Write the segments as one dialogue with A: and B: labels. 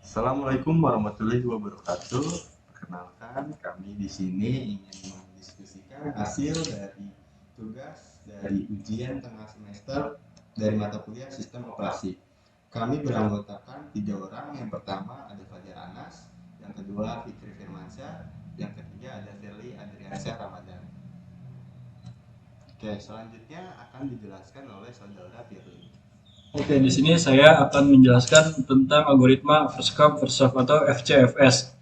A: Assalamualaikum warahmatullahi wabarakatuh. Perkenalkan, kami di sini ingin mendiskusikan hasil dari tugas dari ujian tengah semester dari mata kuliah Sistem Operasi. Kami beranggotakan 3 orang. Yang pertama ada Fajar Anas, yang kedua Fikri Firmansyah, yang ketiga ada Firly Adriansyah Ramadan. Oke, selanjutnya akan dijelaskan oleh saudara Firly.
B: Oke, di sini saya akan menjelaskan tentang algoritma first come first serve atau FCFS.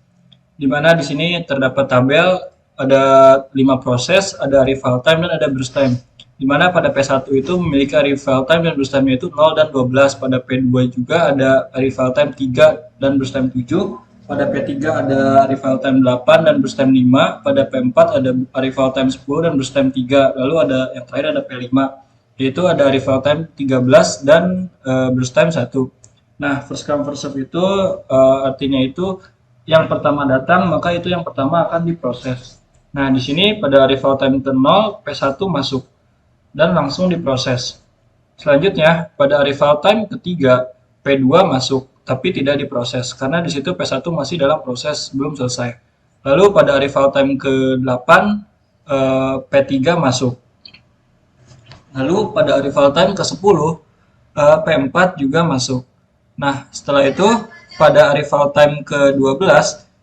B: Di mana di sini terdapat tabel ada 5 proses, ada arrival time dan ada burst time. Di mana pada P1 itu memiliki arrival time dan burst time itu 0 dan 12. Pada P2 juga ada arrival time 3 dan burst time 7. Pada P3 ada arrival time 8 dan burst time 5. Pada P4 ada arrival time 10 dan burst time 3. Lalu ada yang terakhir ada P5, yaitu ada arrival time 13 dan burst time 1. Nah, first come first serve itu artinya itu yang pertama datang maka itu yang pertama akan diproses. Nah, di sini pada arrival time ke 0 P1 masuk dan langsung diproses. Selanjutnya, pada arrival time ketiga P2 masuk tapi tidak diproses karena di situ P1 masih dalam proses belum selesai. Lalu pada arrival time ke-8 P3 masuk. Lalu pada arrival time ke-10 P4 juga masuk. Nah, setelah itu pada arrival time ke-12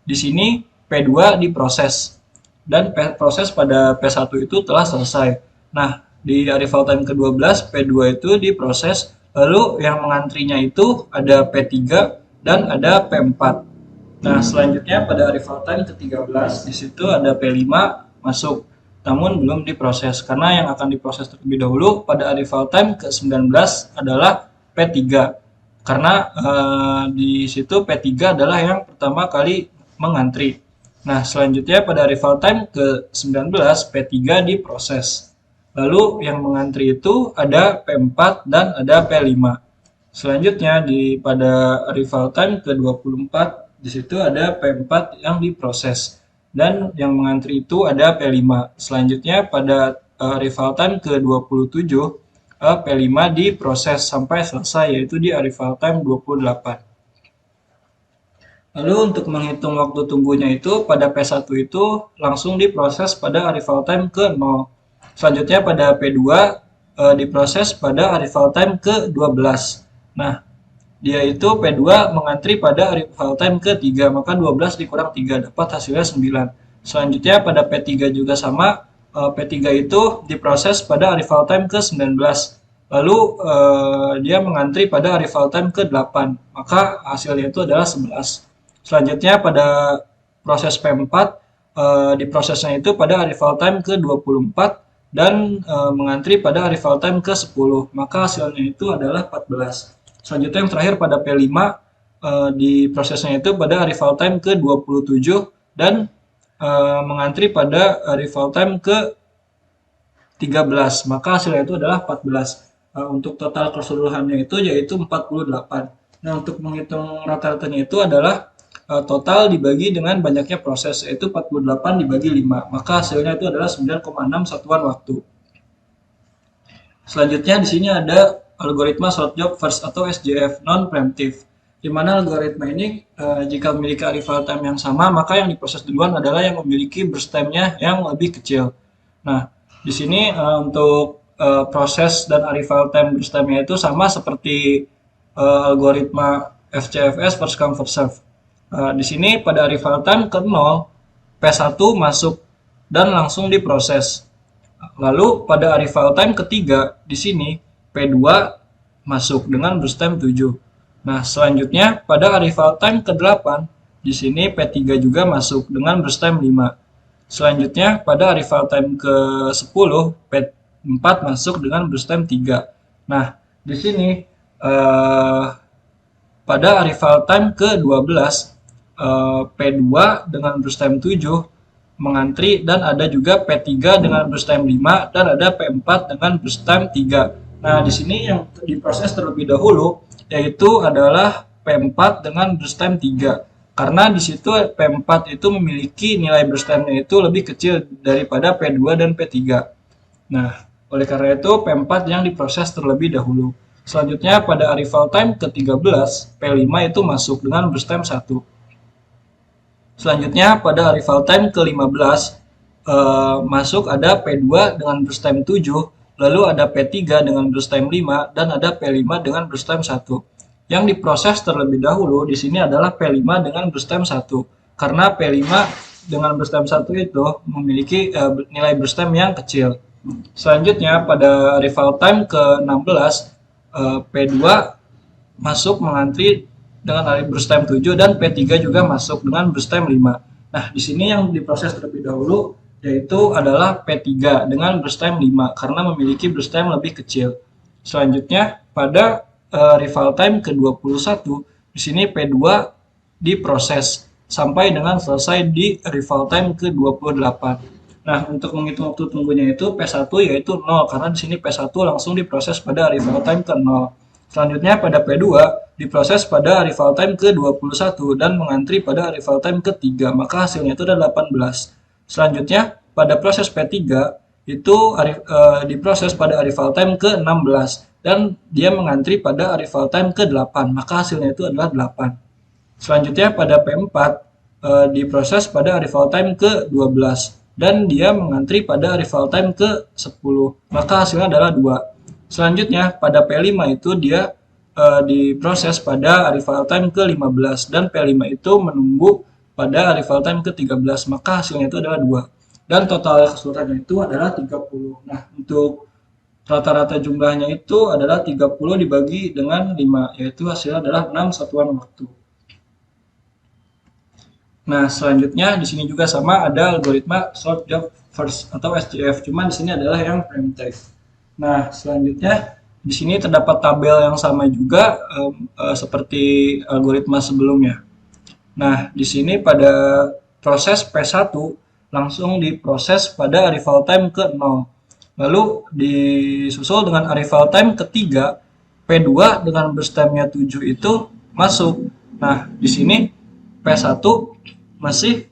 B: di sini P2 diproses dan proses pada P1 itu telah selesai. Nah, di arrival time ke-12 P2 itu diproses, lalu yang mengantrinya itu ada P3 dan ada P4. Nah, selanjutnya pada arrival time ke-13 di situ ada P5 masuk, namun belum diproses karena yang akan diproses terlebih dahulu pada arrival time ke-19 adalah P3. Karena di situ P3 adalah yang pertama kali mengantri. Nah, selanjutnya pada arrival time ke-19 P3 diproses. Lalu yang mengantri itu ada P4 dan ada P5. Selanjutnya pada arrival time ke-24 di situ ada P4 yang diproses dan yang mengantri itu ada P5. Selanjutnya pada arrival time ke-27 P5 diproses sampai selesai yaitu di arrival time 28. Lalu untuk menghitung waktu tunggunya itu pada P1 itu langsung diproses pada arrival time ke-0. Selanjutnya pada P2 diproses pada arrival time ke-12. Nah, dia itu P2 mengantri pada arrival time ke-3, maka 12 dikurang 3 dapat hasilnya 9. Selanjutnya pada P3 juga sama, P3 itu diproses pada arrival time ke-19. Lalu dia mengantri pada arrival time ke-8, maka hasilnya itu adalah 11. Selanjutnya pada proses P4 diprosesnya itu pada arrival time ke-24 dan mengantri pada arrival time ke-10, maka hasilnya itu adalah 14. Selanjutnya yang terakhir pada P5 diprosesnya itu pada arrival time ke-27 dan mengantri pada arrival time ke-13, maka hasilnya itu adalah 14. Untuk total keseluruhannya itu yaitu 48. Nah, untuk menghitung rata-ratanya itu adalah total dibagi dengan banyaknya proses, yaitu 48 dibagi 5, maka hasilnya itu adalah 9,6 satuan waktu. Selanjutnya di sini ada algoritma short job first atau SJF non preemptive, di mana algoritma ini jika memiliki arrival time yang sama maka yang diproses duluan adalah yang memiliki burst time-nya yang lebih kecil. Nah, di sini untuk proses dan arrival time burst time-nya itu sama seperti algoritma FCFS first come first serve. Di sini pada arrival time ke-0 P1 masuk dan langsung diproses. Lalu pada arrival time ketiga di sini P2 masuk dengan burst time 7. Nah, selanjutnya pada arrival time ke-8 di sini P3 juga masuk dengan burst time 5. Selanjutnya pada arrival time ke-10 P4 masuk dengan burst time 3. Nah, di sini pada arrival time ke-12 P2 dengan burst time 7 mengantri dan ada juga P3 dengan burst time 5 dan ada P4 dengan burst time 3. Nah, di sini yang diproses terlebih dahulu yaitu adalah P4 dengan burst time 3. Karena di situ P4 itu memiliki nilai burst time-nya itu lebih kecil daripada P2 dan P3. Nah, oleh karena itu P4 yang diproses terlebih dahulu. Selanjutnya pada arrival time ke-13, P5 itu masuk dengan burst time 1. Selanjutnya pada arrival time ke-15 masuk ada P2 dengan burst time 7, lalu ada P3 dengan burst time 5, dan ada P5 dengan burst time 1. Yang diproses terlebih dahulu di sini adalah P5 dengan burst time 1, karena P5 dengan burst time 1 itu memiliki nilai burst time yang kecil. Selanjutnya pada arrival time ke-16, P2 masuk mengantri dengan burst time 7 dan P3 juga masuk dengan burst time 5. Nah, di sini yang diproses terlebih dahulu yaitu adalah P3 dengan burst time 5 karena memiliki burst time lebih kecil. Selanjutnya pada arrival time ke-21, di sini P2 diproses sampai dengan selesai di arrival time ke-28. Nah, untuk menghitung waktu tunggunya itu P1 yaitu 0 karena di sini P1 langsung diproses pada arrival time ke 0. Selanjutnya pada P2 diproses pada arrival time ke-21 dan mengantri pada arrival time ke-3, maka hasilnya itu adalah 18. Selanjutnya pada proses P3 itu diproses pada arrival time ke-16 dan dia mengantri pada arrival time ke-8, maka hasilnya itu adalah 8. Selanjutnya pada P4 diproses pada arrival time ke-12 dan dia mengantri pada arrival time ke-10, maka hasilnya adalah 2. Selanjutnya pada P5 itu dia diproses pada arrival time ke-15 dan P5 itu menunggu pada arrival time ke-13, maka hasilnya itu adalah 2. Dan total keseluruhannya itu adalah 30. Nah, untuk rata-rata jumlahnya itu adalah 30 dibagi dengan 5, yaitu hasilnya adalah 6 satuan waktu. Nah, selanjutnya di sini juga sama ada algoritma short job first atau SJF, cuman di sini adalah yang primitive. Nah, selanjutnya di sini terdapat tabel yang sama juga seperti algoritma sebelumnya. Nah, di sini pada proses P1 langsung diproses pada arrival time ke-0. Lalu disusul dengan arrival time ke-3, P2 dengan burst time-nya 7 itu masuk. Nah, di sini P1 masih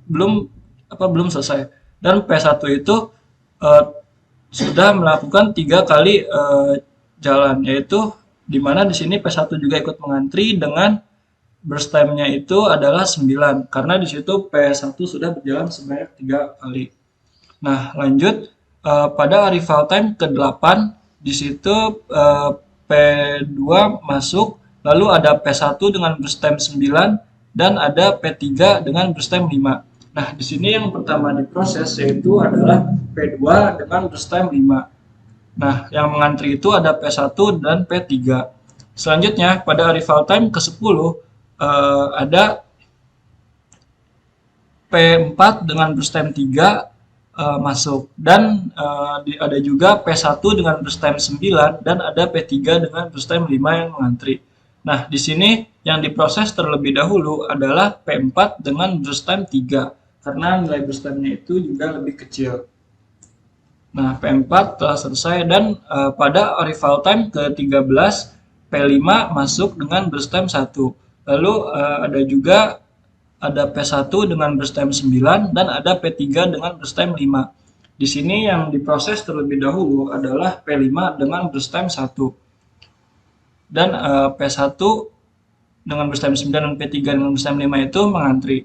B: belum selesai dan P1 itu sudah melakukan 3 kali jalan, yaitu di mana di sini P1 juga ikut mengantri dengan burst time-nya itu adalah 9 karena di situ P1 sudah berjalan sebanyak 3 kali. Nah, lanjut pada arrival time ke-8 di situ P2 masuk, lalu ada P1 dengan burst time 9 dan ada P3 dengan burst time 5. Nah, di sini yang pertama diproses yaitu adalah P2 dengan burst time 5. Nah, yang mengantri itu ada P1 dan P3. Selanjutnya pada arrival time ke-10 ada P4 dengan burst time 3 masuk dan ada juga P1 dengan burst time 9 dan ada P3 dengan burst time 5 yang mengantri. Nah, di sini yang diproses terlebih dahulu adalah P4 dengan burst time 3 karena nilai burst time-nya itu juga lebih kecil. Nah, P4 telah selesai dan pada arrival time ke-13 P5 masuk dengan burst time 1. Lalu ada P1 dengan burst time 9 dan ada P3 dengan burst time 5. Di sini yang diproses terlebih dahulu adalah P5 dengan burst time 1. Dan P1 dengan burst time 9 dan P3 dengan burst time 5 itu mengantri.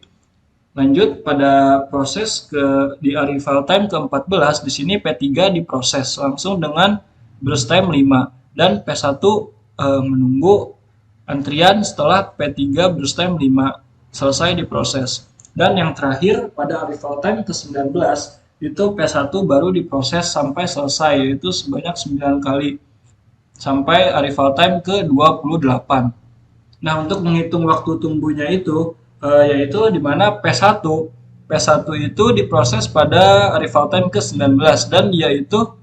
B: Lanjut pada proses di arrival time ke-14, di sini P3 diproses langsung dengan burst time 5 dan P1 menunggu antrian setelah P3 burst time 5 selesai diproses. Dan yang terakhir pada arrival time ke-19 itu P1 baru diproses sampai selesai, yaitu sebanyak 9 kali sampai arrival time ke-28. Nah, untuk menghitung waktu tunggunya itu yaitu di mana P1 itu diproses pada arrival time ke-19 dan dia itu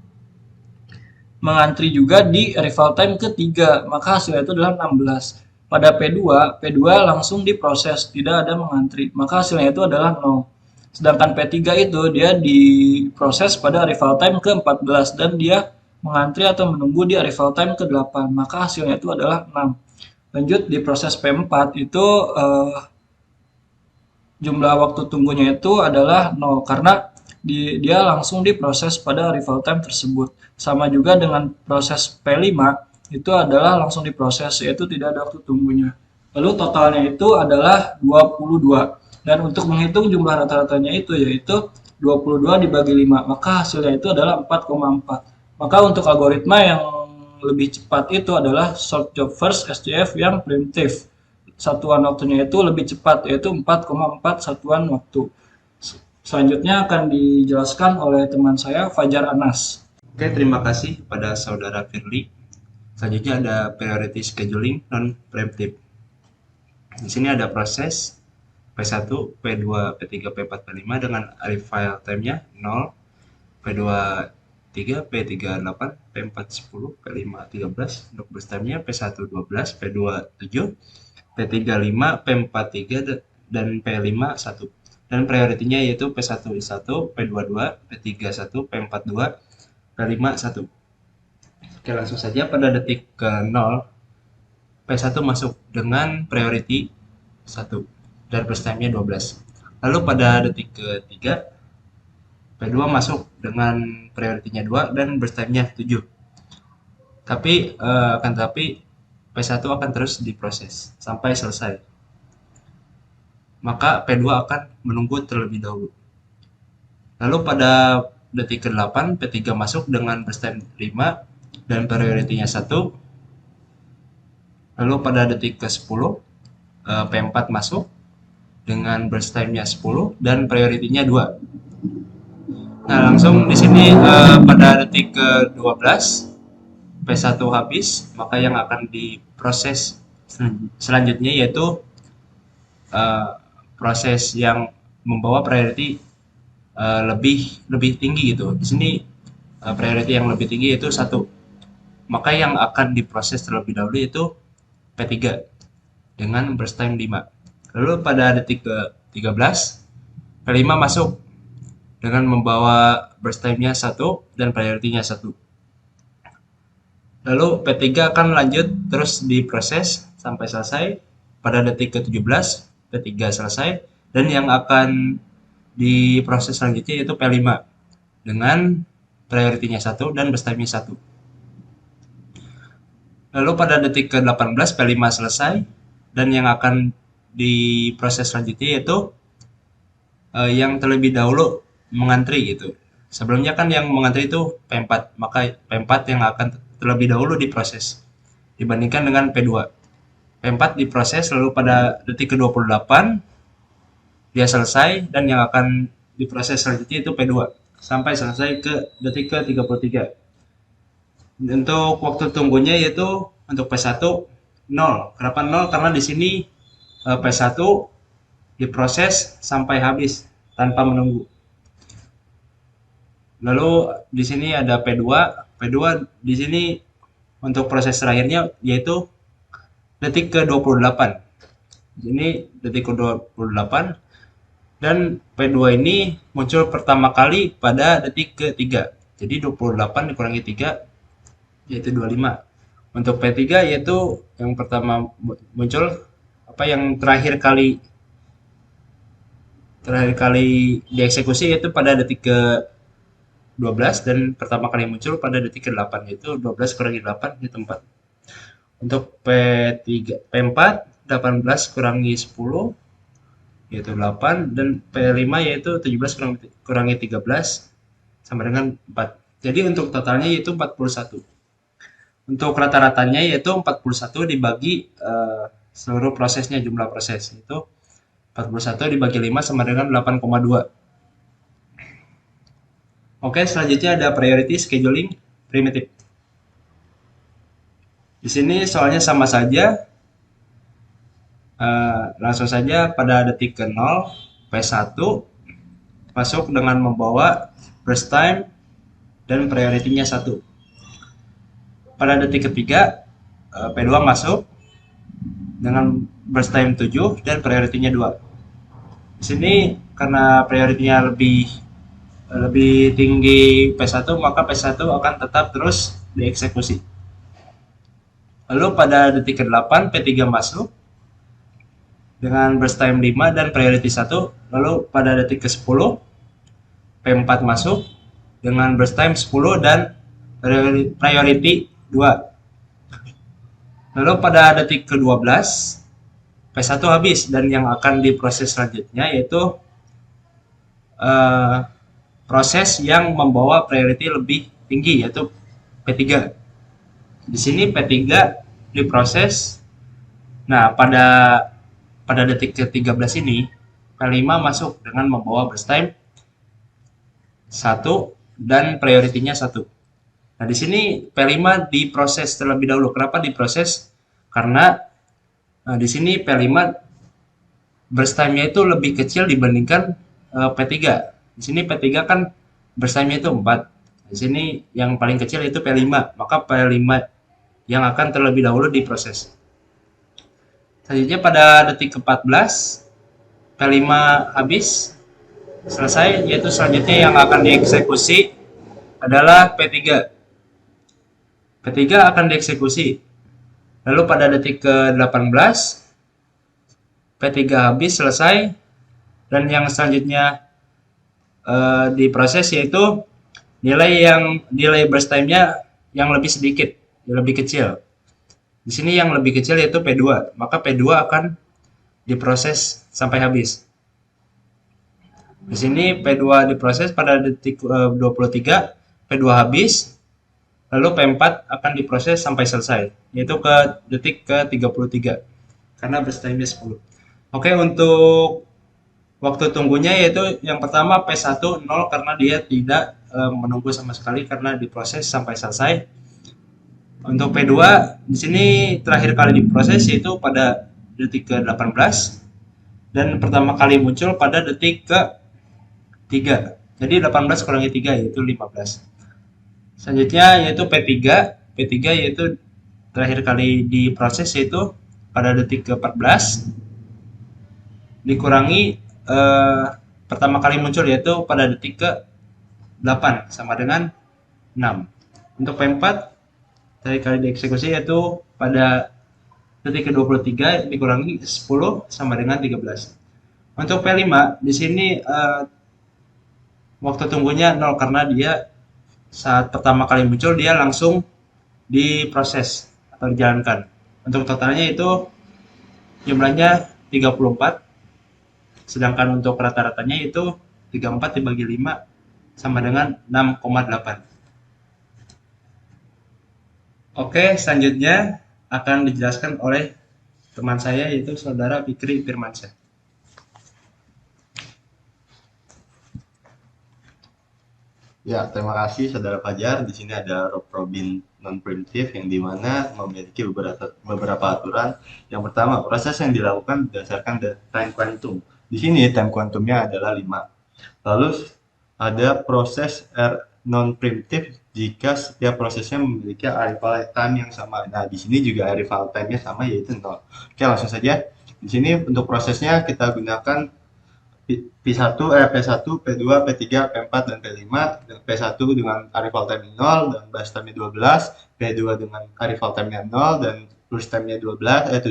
B: mengantri juga di arrival time ke-3, maka hasilnya itu adalah 16. Pada P2 langsung diproses, tidak ada mengantri, maka hasilnya itu adalah 0. Sedangkan P3 itu dia diproses pada arrival time ke-14 dan dia mengantri atau menunggu di arrival time ke-8, maka hasilnya itu adalah 6. Lanjut di proses P4 itu jumlah waktu tunggunya itu adalah 0 karena dia langsung diproses pada arrival time tersebut. Sama juga dengan proses P5, itu adalah langsung diproses, yaitu tidak ada waktu tunggunya. Lalu totalnya itu adalah 22. Dan untuk menghitung jumlah rata-ratanya itu yaitu 22 dibagi 5, maka hasilnya itu adalah 4,4. Maka untuk algoritma yang lebih cepat itu adalah short job first SJF yang primitif. Satuan waktunya itu lebih cepat, yaitu 4,4 satuan waktu. Selanjutnya akan dijelaskan oleh teman saya, Fajar Anas.
A: Oke, terima kasih pada saudara Firly. Selanjutnya ada priority scheduling non-preemptive. Di sini ada proses P1, P2, P3, P4, P5 dengan arrival time-nya 0, P2 3, P3 8, P4 10, P5 13, untuk burst time-nya P1 12, P2 7, P3 5, P4 3, dan P5 1. Dan prioritinya yaitu P1 1, P2 2, P3 1, P4 2, P5 1. Oke, langsung saja pada detik ke 0, P1 masuk dengan priority 1 dan burst time-nya 12. Lalu pada detik ke-3, P2 masuk dengan prioritinya 2 dan burst time-nya 7. Tapi P1 akan terus diproses sampai selesai. Maka P2 akan menunggu terlebih dahulu. Lalu pada detik ke-8, P3 masuk dengan burst time 5 dan prioritinya 1. Lalu pada detik ke-10, P4 masuk dengan burst time-nya 10 dan prioritinya 2. Nah, langsung di sini pada detik ke-12 P1 habis, maka yang akan diproses selanjutnya yaitu proses yang membawa priority lebih tinggi gitu. Di sini priority yang lebih tinggi yaitu 1. Maka yang akan diproses terlebih dahulu yaitu P3 dengan burst time 5. Lalu pada detik ke-13 P5 masuk dengan membawa burst time-nya 1 dan priority-nya 1. Lalu P3 akan lanjut terus diproses sampai selesai. Pada detik ke-17 P3 selesai dan yang akan diproses selanjutnya yaitu P5 dengan priority-nya 1 dan burst time-nya 1. Lalu pada detik ke-18 P5 selesai dan yang akan diproses selanjutnya yaitu yang terlebih dahulu mengantri gitu. Sebelumnya kan yang mengantri itu P4, maka P4 yang akan terlebih dahulu diproses dibandingkan dengan P2. P4 diproses lalu pada detik ke-28 dia selesai dan yang akan diproses selanjutnya itu P2 sampai selesai ke detik ke-33. Untuk waktu tunggunya yaitu untuk P1 0. Kenapa 0? Karena di sini P1 diproses sampai habis tanpa menunggu. Lalu di sini ada P2. P2 di sini untuk proses terakhirnya yaitu detik ke-28. Ini detik ke-28 dan P2 ini muncul pertama kali pada detik ke-3. Jadi 28 dikurangi 3 yaitu 25. Untuk P3 yaitu yang pertama muncul yang terakhir kali dieksekusi yaitu pada detik ke-12 dan pertama kali muncul pada detik ke-8 yaitu 12 kurangi 8 yaitu 4. Untuk P4 18 kurangi 10 yaitu 8 dan P5 yaitu 17 kurangi 13 sama dengan 4. Jadi untuk totalnya yaitu 41. Untuk rata-ratanya yaitu 41 dibagi seluruh prosesnya, jumlah proses itu 41 dibagi 5 sama dengan 8,2. Oke, selanjutnya ada priority scheduling primitive. Di sini soalnya sama saja. Langsung saja pada detik ke-0 P1 masuk dengan membawa burst time dan priority-nya 1. Pada detik ketiga P2 masuk dengan burst time 7 dan priority-nya 2. Di sini karena priority-nya lebih tinggi P1, maka P1 akan tetap terus dieksekusi. Lalu pada detik ke-8 P3 masuk dengan burst time 5 dan priority 1. Lalu pada detik ke-10 P4 masuk dengan burst time 10 dan priority 2.
C: Lalu pada detik ke-12 P1 habis dan yang akan diproses selanjutnya yaitu proses yang membawa priority lebih tinggi yaitu P3. Di sini P3 diproses. Nah, pada detik ke-13 ini P5 masuk dengan membawa burst time 1 dan prioritinya 1. Nah, di sini P5 diproses terlebih dahulu. Kenapa diproses? Karena di sini P5 burst time-nya itu lebih kecil dibandingkan P3. Di sini P3 kan burst time-nya itu 4. Di sini yang paling kecil itu P5, maka P5 yang akan terlebih dahulu diproses. Selanjutnya pada detik ke-14 P5 habis selesai, yaitu selanjutnya yang akan dieksekusi adalah P3. P3 akan dieksekusi. Lalu pada detik ke-18 P3 habis selesai dan yang selanjutnya diproses yaitu nilai burst time-nya yang lebih sedikit, yang lebih kecil. Di sini yang lebih kecil yaitu P2, maka P2 akan diproses sampai habis. Di sini P2 diproses pada detik 23, P2 habis, lalu P4 akan diproses sampai selesai, yaitu ke detik ke-33, karena burst time-nya 10. Oke, untuk waktu tunggunya yaitu yang pertama P1 0 karena dia tidak menunggu sama sekali karena diproses sampai selesai. Untuk P2 di sini terakhir kali diproses yaitu pada detik ke-18 dan pertama kali muncul pada detik ke-3. Jadi 18 kurangi 3 yaitu 15. Selanjutnya yaitu P3. P3 yaitu terakhir kali diproses yaitu pada detik ke-14 dikurangi pertama kali muncul yaitu pada detik ke-8 sama dengan 6. Untuk P4 terakhir kali dieksekusi yaitu pada detik ke-23 dikurangi 10 sama dengan 13. Untuk P5 di sini waktu tunggunya 0 karena dia saat pertama kali muncul dia langsung diproses atau dijalankan. Untuk totalnya itu jumlahnya 34, sedangkan untuk rata-ratanya itu 34 dibagi 5 sama dengan 6,8. Oke, selanjutnya akan dijelaskan oleh teman saya yaitu Saudara Fikri Firmansyah.
A: Ya, terima kasih Saudara Fajar. Di sini ada Robin non-primitive yang dimana memiliki beberapa aturan. Yang pertama, proses yang dilakukan berdasarkan time quantum. Di sini time quantumnya adalah 5. Lalu ada proses non-primitive jika setiap prosesnya memiliki arrival time yang sama. Nah, di sini juga arrival time-nya sama yaitu 0. Oke, langsung saja. Di sini untuk prosesnya kita gunakan P1, P1, P2, P3, P4, dan P5. P1 dengan arrival time 0 dan burst time 12, P2 dengan arrival time 0 dan burst time 7,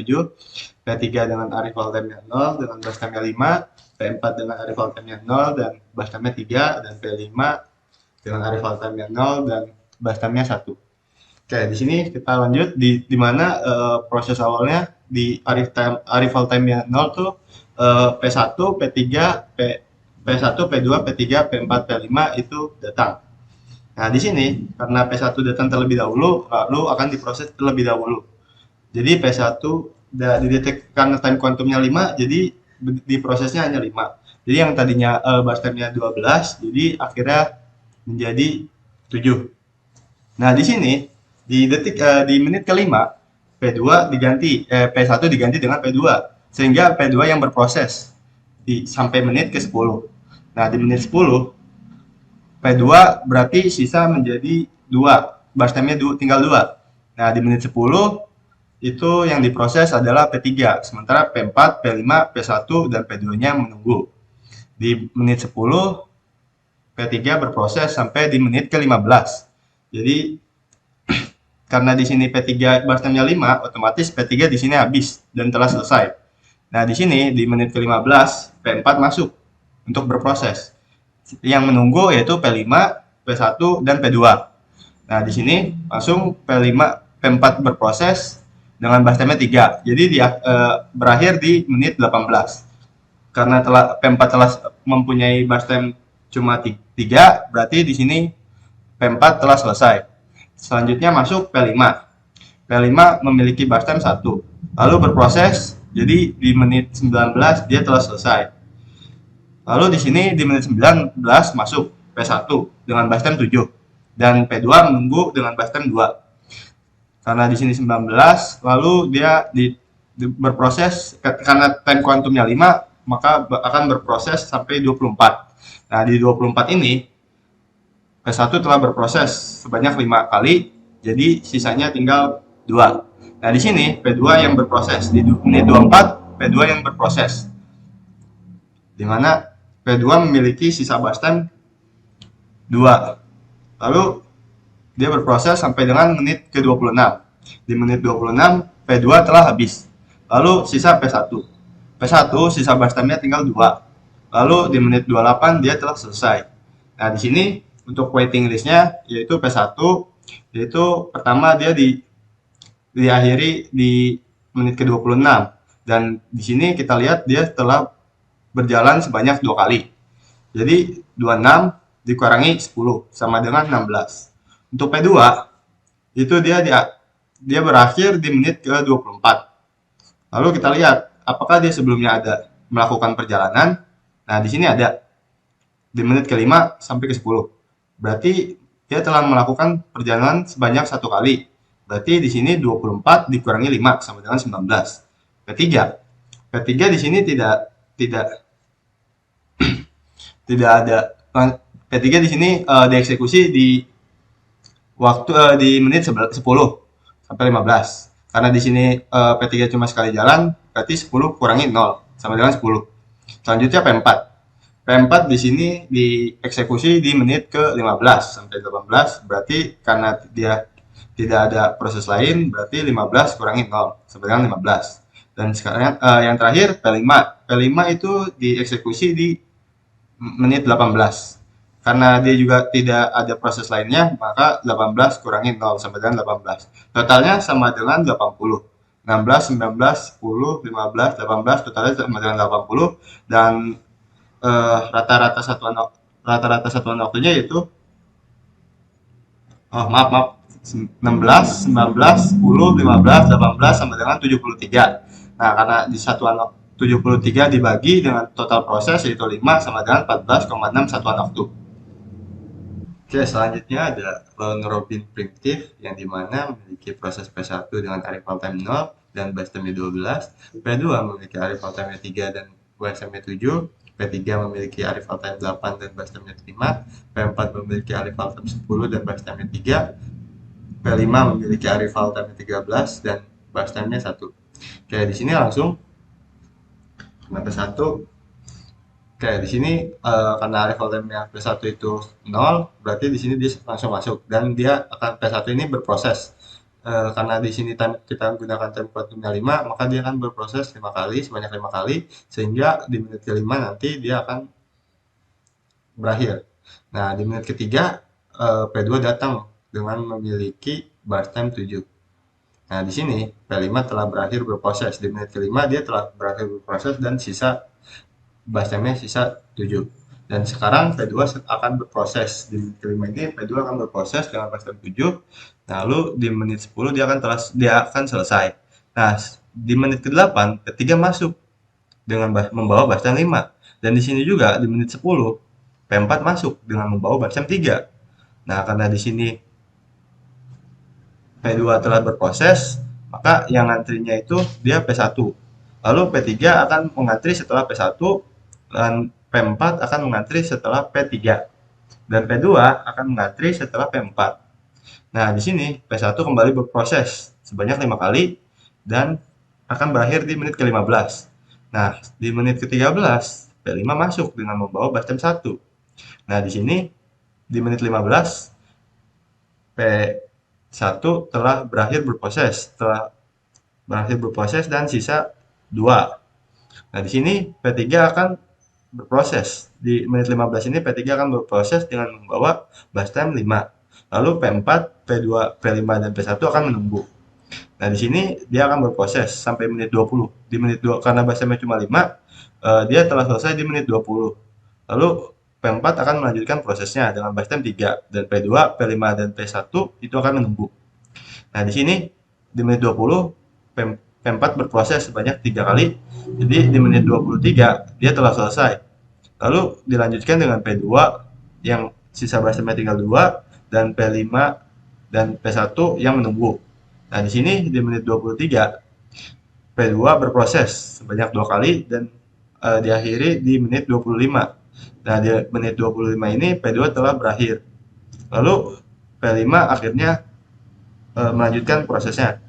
A: P3 dengan arrival time 0 dengan burst time 5, P4 dengan arrival time 0 dan burst time 3, dan P5 dengan arrival time 0 dan burst time 1. Oke, di sini kita lanjut di mana proses awalnya di arrival time 0 tuh P1, P3, P1, P2, P3, P4, P5 itu datang. Nah, di sini karena P1 datang terlebih dahulu, lalu akan diproses terlebih dahulu. Jadi P1 didetekkan time quantumnya 5, jadi diprosesnya hanya 5. Jadi yang tadinya burst time-nya 12, jadi akhirnya menjadi 7. Nah, di sini di menit kelima P1 diganti dengan P2 sehingga P2 yang berproses sampai menit ke-10. Nah, di menit 10 P2 berarti sisa menjadi 2, burst time-nya tinggal 2. Nah, di menit 10 itu yang diproses adalah P3, sementara P4, P5, P1 dan P2-nya menunggu. Di menit 10 P3 berproses sampai di menit ke-15. Jadi karena di sini P3 burst time-nya 5, otomatis P3 di sini habis dan telah selesai. Nah, di sini di menit ke-15 P4 masuk untuk berproses. Yang menunggu yaitu P5, P1 dan P2. Nah, di sini langsung P4 berproses dengan bus time-nya 3. Jadi berakhir di menit 18. Karena P4 telah mempunyai bus time cuma 3, berarti di sini P4 telah selesai. Selanjutnya masuk P5. P5 memiliki bus time 1. Lalu berproses, jadi di menit 19 dia telah selesai. Lalu di sini di menit 19 masuk P1 dengan bus time 7 dan P2 menunggu dengan bus time 2. Karena di sini 19, lalu dia berproses karena time kuantumnya 5, maka akan berproses sampai 24. Nah, di 24 ini P1 telah berproses sebanyak 5 kali, jadi sisanya tinggal 2. Nah, di sini P2 yang berproses di menit 24, P2 yang berproses. Di mana P2 memiliki sisa bus time 2. Lalu dia berproses sampai dengan menit ke-26. Di menit 26, P2 telah habis. Lalu sisa P1. P1 sisa bus time-nya tinggal 2. Lalu di menit 28 dia telah selesai. Nah, di sini untuk waiting list-nya yaitu P1, yaitu pertama dia diakhiri di menit ke-26. Dan di sini kita lihat dia telah berjalan sebanyak 2 kali. Jadi 26 dikurangi 10 sama dengan 16. Untuk P2 itu dia berakhir di menit ke-24. Lalu kita lihat apakah dia sebelumnya ada melakukan perjalanan. Nah, di sini ada di menit ke-5 sampai ke-10. Berarti dia telah melakukan perjalanan sebanyak 1 kali. Berarti di sini 24 dikurangi 5 sama dengan 19. P3. P3 di sini tidak ada. P3 di sini dieksekusi di waktu di menit 10 sampai 15. Karena di sini P3 cuma sekali jalan, berarti 10 kurangi 0 sama dengan 10. Selanjutnya P4. P4 di sini dieksekusi di menit ke-15 sampai 18, berarti karena dia tidak ada proses lain, berarti 15 kurangi 0 sama dengan 15. Dan sekarang yang terakhir P5. P5 itu dieksekusi di menit 18. Karena dia juga tidak ada proses lainnya, maka 18 kurangi 0 sama dengan 18. Totalnya sama dengan 80. 16, 19, 10, 15, 18, totalnya sama dengan 80. Dan rata-rata satuan waktunya yaitu 16, 19, 10, 15, 18 sama dengan 73. Nah, karena di satuan 73 dibagi dengan total proses yaitu 5 sama dengan 14,6 satuan waktu. Oke, selanjutnya ada Long-Robin primitif yang dimana memiliki proses P1 dengan arrival time 0 dan bus time 12, P2 memiliki arrival time 3 dan bus time 7, P3 memiliki arrival time 8 dan bus time 5, P4 memiliki arrival time 10 dan bus time 3, P5 memiliki arrival time 13 dan bus time 1. Oke, di sini langsung P1. Oke, di sini karena arrival time-nya P1 itu 0, berarti di sini dia langsung masuk dan dia akan P1 ini berproses. Karena di sini kita gunakan time kuantumnya 5, maka dia akan berproses 5 kali, sebanyak 5 kali, sehingga di menit ke-5 nanti dia akan berakhir. Nah, di menit ketiga P2 datang dengan memiliki bus time 7. Nah, di sini P5 telah berakhir berproses. Di menit ke-5 dia telah berakhir berproses dan sisa bus time-nya sisa 7. Dan sekarang P2 akan berproses. Di menit ke-5 ini P2 akan berproses dengan bus time 7. Lalu di menit 10 dia akan selesai. Nah, di menit ke-8 P3 masuk dengan membawa bus time 5. Dan di sini juga di menit 10 P4 masuk dengan membawa bus time 3. Nah, karena di sini P2 telah berproses, maka yang ngantrinya itu dia P1. Lalu P3 akan mengantri setelah P1 dan P4 akan mengantri setelah P3 dan P2 akan mengantri setelah P4. Nah, di sini P1 kembali berproses sebanyak 5 kali dan akan berakhir di menit ke-15. Nah, di menit ke-13 P5 masuk dengan membawa bus time 1. Nah, di sini di menit 15 P1 telah berakhir berproses dan sisa 2. Nah, di sini P3 akan berproses. Di menit 15 ini P3 akan berproses dengan membawa bus time 5. Lalu P4, P2, P5 dan P1 akan menunggu. Nah, di sini dia akan berproses sampai menit 20. Di menit 2 karena basemnya cuma 5, dia telah selesai di menit 20. Lalu P4 akan melanjutkan prosesnya dengan base time 3 dan P2, P5 dan P1 itu akan menunggu. Nah, di sini di menit 20 P4 berproses sebanyak 3 kali. Jadi di menit 23 dia telah selesai. Lalu dilanjutkan dengan P2 yang sisa basemnya tinggal 2 dan P5 dan P1 yang menunggu. Nah, di sini di menit 23 P2 berproses sebanyak 2 kali dan diakhiri di menit 25. Nah, di menit 25 ini P2 telah berakhir. Lalu P5 akhirnya melanjutkan prosesnya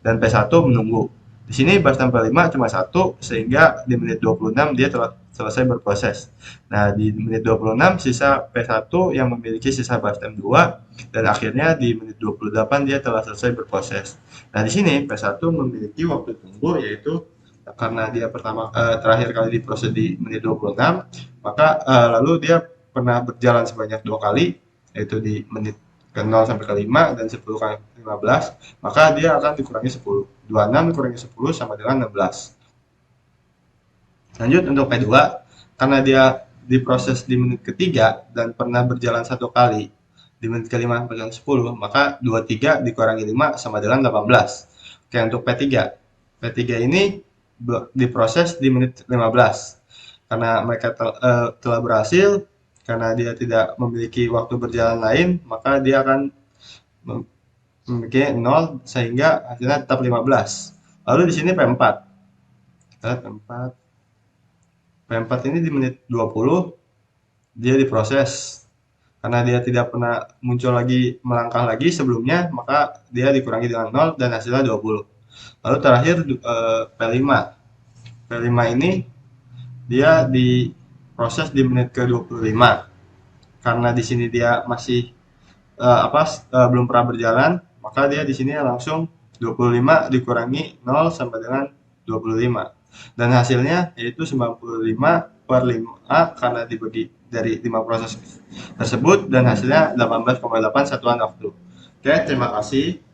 A: dan P1 menunggu. Di sini base time P5 cuma 1 sehingga di menit 26 dia telah selesai berproses. Nah, di menit 26 sisa P1 yang memiliki sisa base time 2 dan akhirnya di menit 28 dia telah selesai berproses. Nah, di sini P1 memiliki waktu tunggu yaitu karena dia terakhir kali diproses di menit 26, maka lalu dia pernah berjalan sebanyak 2 kali yaitu di menit ke 0 sampai ke 5 dan 10 kali 15, maka dia akan dikurangi 10. 26 dikurangi 10 sama dengan 16. Lanjut untuk P2, karena dia diproses di menit ketiga dan pernah berjalan 1 kali di menit ke-5 sampai ke 10, maka 23 dikurangi 5 sama dengan 18. Oke, untuk P3. P3 ini diproses di menit 15. Karena mereka telah berhasil, karena dia tidak memiliki waktu berjalan lain, maka dia akan memiliki 0 sehingga hasilnya tetap 15. Lalu di sini P4. Kita lihat P4. P4 ini di menit 20 dia diproses. Karena dia tidak pernah muncul lagi melangkah lagi sebelumnya, maka dia dikurangi dengan 0 dan hasilnya 20. Lalu terakhir P5. P5 ini dia diproses di menit ke-25. Karena di sini dia masih belum pernah berjalan, maka dia di sini langsung 25 dikurangi 0 sama dengan 25. Dan hasilnya yaitu 95/5 karena dibagi dari 5 proses tersebut dan hasilnya 18,8 satuan waktu. Oke, terima kasih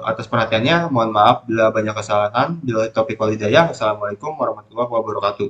A: atas perhatiannya. Mohon maaf bila banyak kesalahan. Bila taufiq wal hidayah. Wassalamualaikum warahmatullahi wabarakatuh.